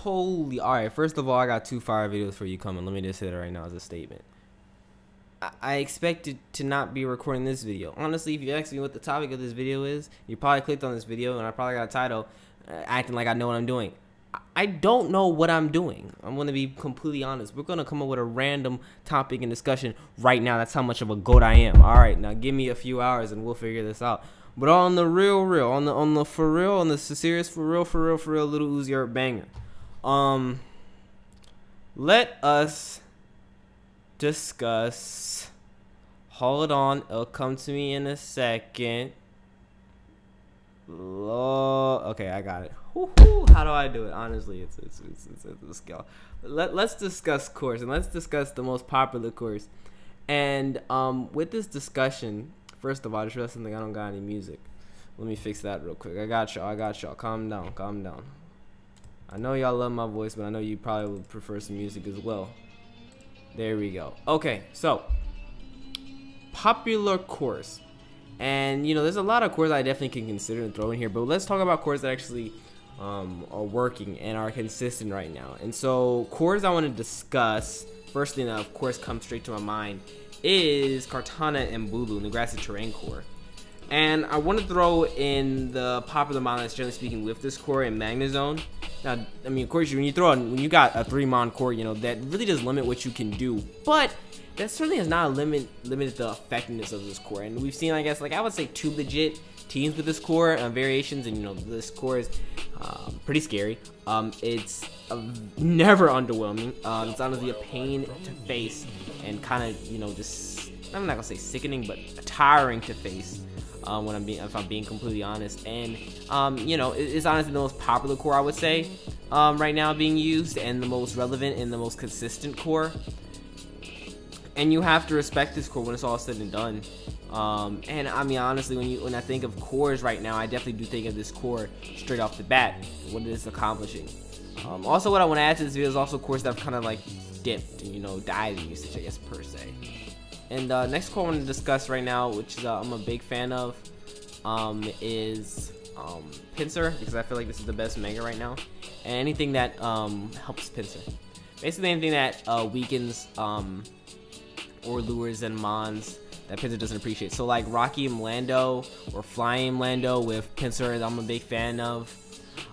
Holy, alright, first of all, I got 2 fire videos for you coming. Let me just hit it right now as a statement. I expected to not be recording this video. Honestly, if you ask me what the topic of this video is, you probably clicked on this video and I probably got a title acting like I know what I'm doing. I don't know what I'm doing. I'm going to be completely honest. We're going to come up with a random topic and discussion right now. That's how much of a goat I am. Alright, now give me a few hours and we'll figure this out. But on the real, on the for real, on the serious for real, little Uzi Vert banger. Let us discuss. Hold on, it'll come to me in a second. Okay, I got it. How do I do it? Honestly, it's a skill. Let's discuss course, and let's discuss the most popular course. And with this discussion, first of all, I just realized something. I don't got any music. Let me fix that real quick. I got y'all. Calm down. I know y'all love my voice, but I know you probably would prefer some music as well. There we go. Okay, so popular course, and there's a lot of cores I definitely can consider and throw in here, but let's talk about cores that actually are working and are consistent right now. And so cores I want to discuss, first thing that of course comes straight to my mind is Kartana and Bulu in the grassy terrain core. And I want to throw in the popular mon that's generally speaking with this core in Magnezone. Now, I mean, of course, when you got a 3-mon core, that really does limit what you can do. But that certainly has not limited the effectiveness of this core. And we've seen, I guess, like I would say 2 legit teams with this core variations, and this core is pretty scary. It's never underwhelming. It's honestly a pain to face and kind of just, I'm not gonna say sickening, but tiring to face. If I'm being completely honest, and it's honestly the most popular core I would say right now being used, and the most relevant and the most consistent core. And you have to respect this core when it's all said and done. And I mean, honestly, when I think of cores right now, I definitely do think of this core straight off the bat, what it is accomplishing. Also, what I want to add to this video is also cores that have kind of like dipped and died in usage, I guess, per se. And next core I want to discuss right now, which is I'm a big fan of, is Pinsir, because I feel like this is the best mega right now. And anything that helps Pinsir, basically anything that weakens or lures and mons that Pinsir doesn't appreciate. So like Rocky Mlando or Flying Mlando with Pinsir, I'm a big fan of.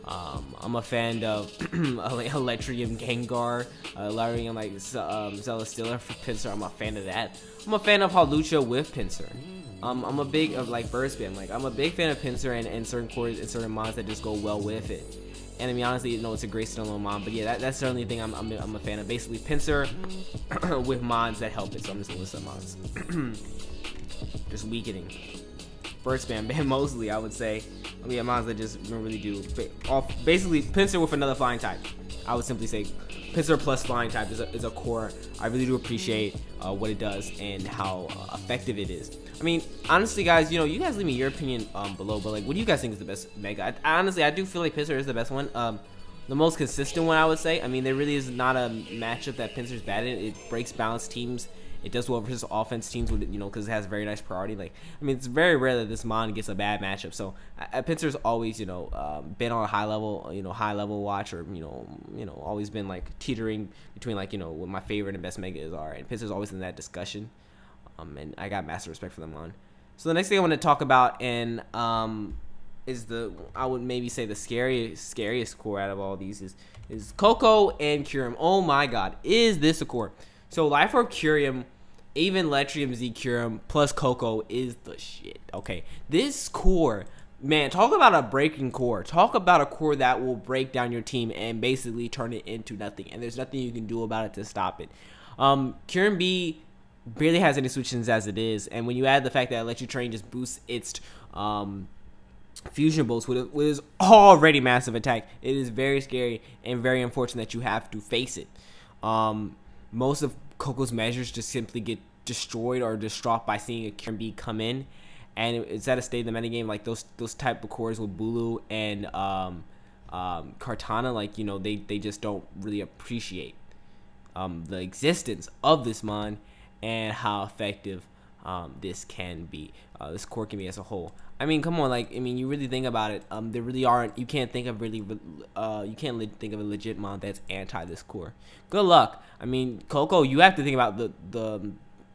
I'm a fan of Electrium Gengar, Larium like Celesteela for Pinsir. I'm a fan of that. I'm a fan of Hawlucha with Pinsir. I'm a big of like Bird Spam. Like I'm a big fan of Pinsir and certain cores and certain mons that just go well with it. And I mean, honestly, it's a great standalone mon, but yeah, that's certainly the thing I'm a fan of. Basically, Pinsir with mons that help it. So I'm just gonna list some mons. Just weakening. Bird Spam, ban mostly, I would say. I mean, mons that just don't really do. Basically, Pinsir with another flying type. I would simply say Pinsir plus flying type is a core. I really do appreciate what it does and how effective it is. I mean, honestly, guys, you guys leave me your opinion below. But like, what do you guys think is the best mega? Honestly, I do feel like Pinsir is the best one. The most consistent one, I would say. I mean, there really is not a matchup that Pinsir's bad in. It breaks balanced teams. It does well versus offense teams with because it has very nice priority. Like, I mean, it's very rare that this mon gets a bad matchup. So Pinsir's always been on a high level watch, or always been like teetering between like what my favorite and best megas are. And Pinsir's always in that discussion. And I got massive respect for them mon. So the next thing I want to talk about and is I would maybe say the scariest core out of all these is Koko and Kyurem. Oh my God, is this a core? So Life Orb Kyurem, even Letrium Z Kyurem plus Koko is the shit. Okay, this core, man, talk about a breaking core. Talk about a core that will break down your team and basically turn it into nothing. And there's nothing you can do about it to stop it. Kyurem B barely has any switch-ins as it is, and when you add the fact that Electric Train just boosts its fusion bolts with its already massive attack, it is very scary and very unfortunate that you have to face it. Most of Koko's measures just simply get destroyed or distraught by seeing a Kyurem B come in, and it's at a state in the metagame like those type of cores with Bulu and Kartana, like they just don't really appreciate the existence of this mon and how effective this can be. This core can be as a whole. I mean, come on, like, I mean, you really think about it. There really aren't. You can't think of you can't think of a legit mod that's anti this core. Good luck. I mean, Coco, you have to think about the.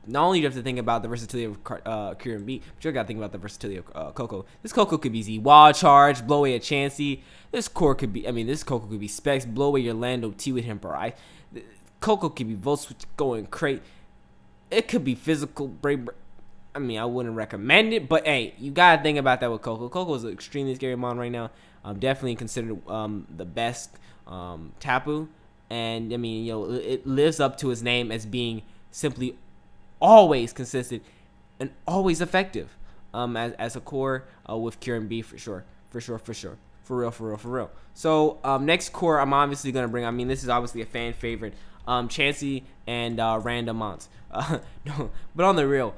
Not only do you have to think about the versatility of Kieran B, but you gotta think about the versatility of Coco. This Coco could be Z Wild Charge, blow away a Chansey. This core could be, I mean, this Coco could be Specs, blow away your Lando T with him, bro. Coco could be Volt Switch going crate. It could be physical break. I mean, I wouldn't recommend it, but hey, you gotta think about that with Coco. Coco is an extremely scary mon right now. Definitely considered the best Tapu, and I mean, you know, it lives up to its name as being simply always consistent and always effective as a core with Kieran B for sure. For real. So next core I'm obviously gonna bring, I mean, this is obviously a fan favorite, Chansey and random mons. No, but on the real,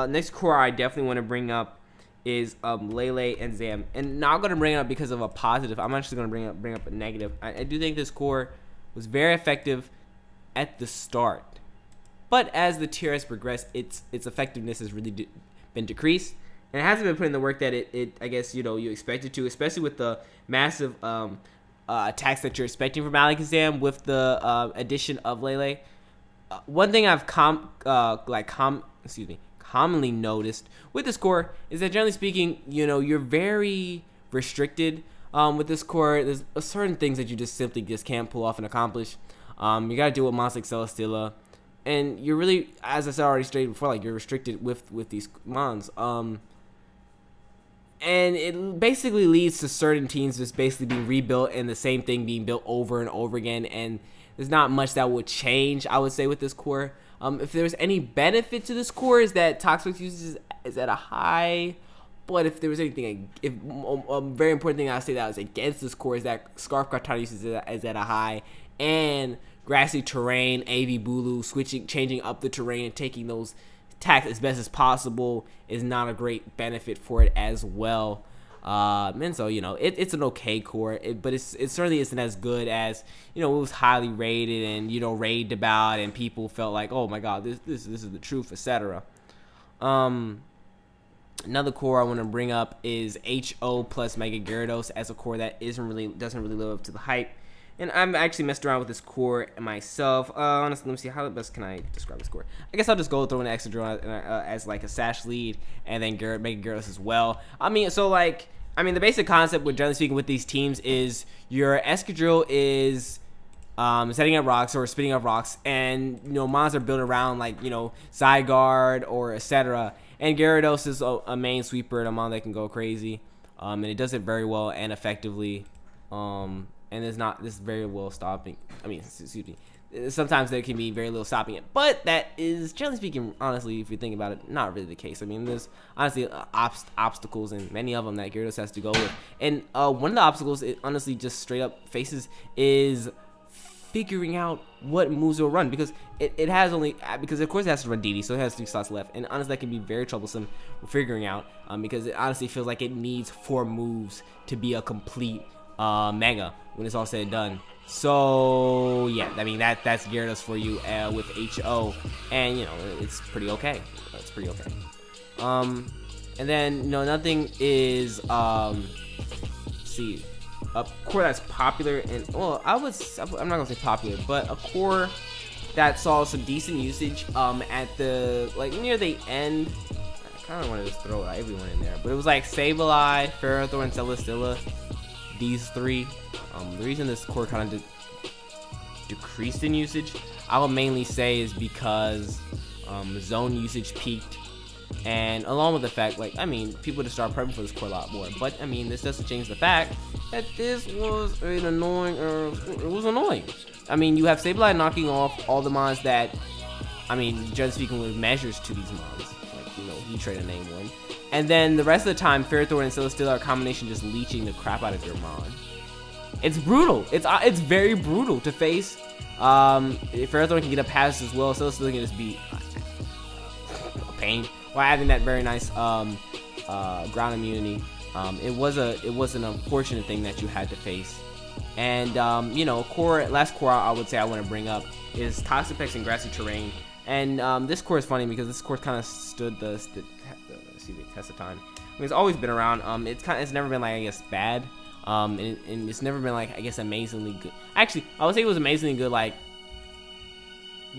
next core I definitely want to bring up is Lele and Zam, and not gonna bring it up because of a positive. I'm actually gonna bring up a negative. I do think this core was very effective at the start, but as the tier has progressed, its effectiveness has really been decreased, and it hasn't been putting the work that it I guess, you know, you expected to, especially with the massive attacks that you're expecting from Alakazam with the addition of Lele. One thing I've commonly noticed with this core is that, generally speaking, you know, you're very restricted with this core. There's certain things that you just simply can't pull off and accomplish. You gotta deal with monsters like Celesteela, and you're really, as I said already stated before, like, you're restricted with these mons. And it basically leads to certain teams just basically being rebuilt and the same thing being built over and over again, and there's not much that would change, I would say, with this core. If there's any benefit to this core, is that Toxic usage is at a high. But if there was anything, if a very important thing I would say that was against this core is that Scarf Kartana usage is at a high, and grassy terrain, AV Bulu, changing up the terrain and taking those attacks as best as possible is not a great benefit for it as well. And so, you know, it's an okay core, but it certainly isn't as good as, you know, it was highly rated and, you know, raved about, and people felt like, oh my god, this is the truth, etc. Another core I want to bring up is HO plus Mega Gyarados as a core that doesn't really live up to the hype. And I'm actually messed around with this core myself. Honestly, let me see, how best can I describe this core? I guess I'll just go throw an Excadrill as like a Sash lead, and then Mega Gyarados as well. I mean, so like, the basic concept, with generally speaking, with these teams is your Excadrill is setting up rocks or spitting up rocks, and, you know, mons are built around, like, you know, Zygarde or etc. And Gyarados is a main sweeper and a mon that can go crazy, and it does it very well and effectively. And it's not this very well stopping. Excuse me. Sometimes there can be very little stopping it, but that is, generally speaking, honestly, if you think about it, not really the case. I mean, there's honestly obstacles, and many of them that Gyarados has to go with. And one of the obstacles it honestly just straight up faces is figuring out what moves will run, because it has only, because of course it has to run DD, so it has 3 slots left, and honestly that can be very troublesome figuring out, because it honestly feels like it needs 4 moves to be a complete Mega when it's all said and done. So yeah, I mean, that's Gyarados for you with HO, and, you know, it's pretty okay. It's pretty okay. And then, you know, nothing is see, a core that's popular, and, well, I'm not gonna say popular, but a core that saw some decent usage at the, like, near the end. I kind of wanted to throw everyone in there, but it was like Sableye, Ferrothorn, and Celesteela. These 3. The reason this core kind of decreased in usage, I would mainly say, is because zone usage peaked, and along with the fact, like, I mean, people just start prepping for this core a lot more. But I mean, this doesn't change the fact that this was an annoying, it was annoying. I mean, you have Sableye knocking off all the mons that, I mean, generally speaking, with measures to these mons, like, you know, Heatran and name one. And then the rest of the time, Ferrothorn and Celesteela are a combination just leeching the crap out of your mon. It's brutal. It's very brutal to face. Ferrothorn can get up past as well. Celesteela can just be a pain. While having that very nice ground immunity, it was an unfortunate thing that you had to face. And you know, last core I would say I want to bring up is Toxapex and Grassy Terrain. And this core is funny because this core kind of stood the test of time. I mean, it's always been around. It's never been like, I guess, bad. And it's never been like, I guess, amazingly good. Actually, I would say it was amazingly good like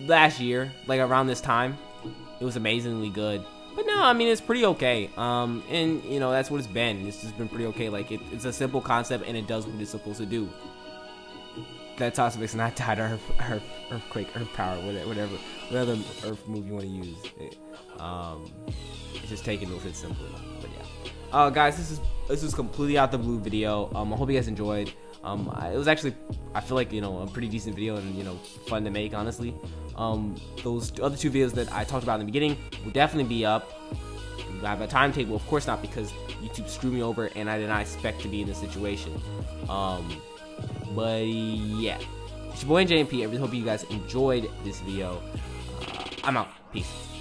last year, like around this time. It was amazingly good. But no, I mean, it's pretty okay. And you know, that's what it's been. It's just been pretty okay. Like it's a simple concept and it does what it's supposed to do. That Toxic's not died, or earthquake, earth power, whatever earth move you want to use. It's just taking it a bit simpler. But yeah, guys, this is completely out the blue video. I hope you guys enjoyed. It was actually, I feel like, you know, a pretty decent video and, you know, fun to make, honestly. Those other 2 videos that I talked about in the beginning will definitely be up. I have a timetable, of course not, because YouTube screwed me over and I did not expect to be in this situation. But yeah, it's your boy NJNP. I really hope you guys enjoyed this video. I'm out. Peace.